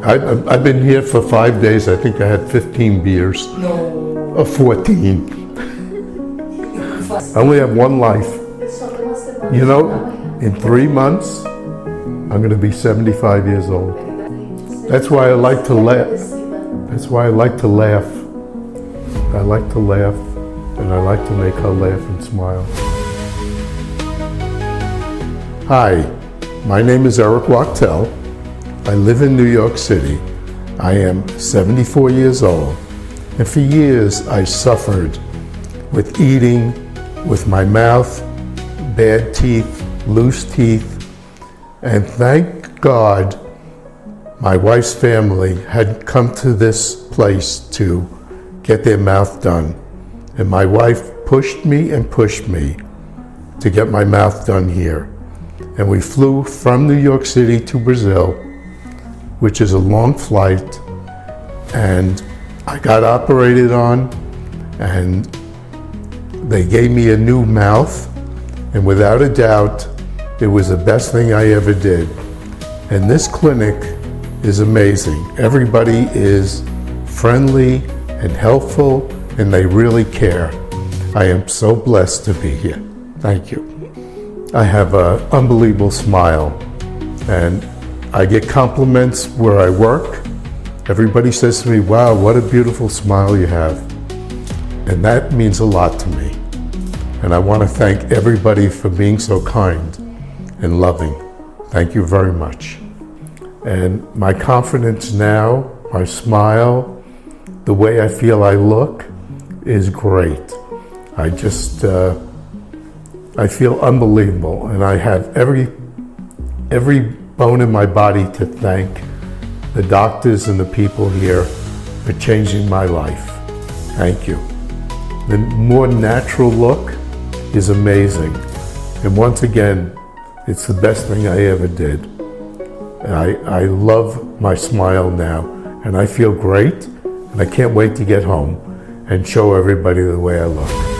I've been here for 5 days. I think I had 15 beers. No. Or 14. I only have one life. You know, in 3 months, I'm going to be 75 years old. That's why I like to laugh. That's why I like to laugh. I like to laugh, and I like to make her laugh and smile. Hi, my name is Eric Wachtel. I live in New York City. I am 74 years old, and for years I suffered with eating, with my mouth, bad teeth, loose teeth, and thank God my wife's family had come to this place to get their mouth done. And my wife pushed me to get my mouth done here. And we flew from New York City to Brazil, which is a long flight, and I got operated on, and they gave me a new mouth, and without a doubt, it was the best thing I ever did. And this clinic is amazing. Everybody is friendly and helpful, and they really care. I am so blessed to be here. Thank you. I have an unbelievable smile, and I get compliments where I work. Everybody says to me, wow, what a beautiful smile you have. And that means a lot to me. And I want to thank everybody for being so kind and loving. Thank you very much. And my confidence now, my smile, the way I feel I look is great. I just, I feel unbelievable, and I have every bone in my body to thank the doctors and the people here for changing my life. Thank you. The more natural look is amazing. And once again, it's the best thing I ever did. And I love my smile now, and I feel great, and I can't wait to get home and show everybody the way I look.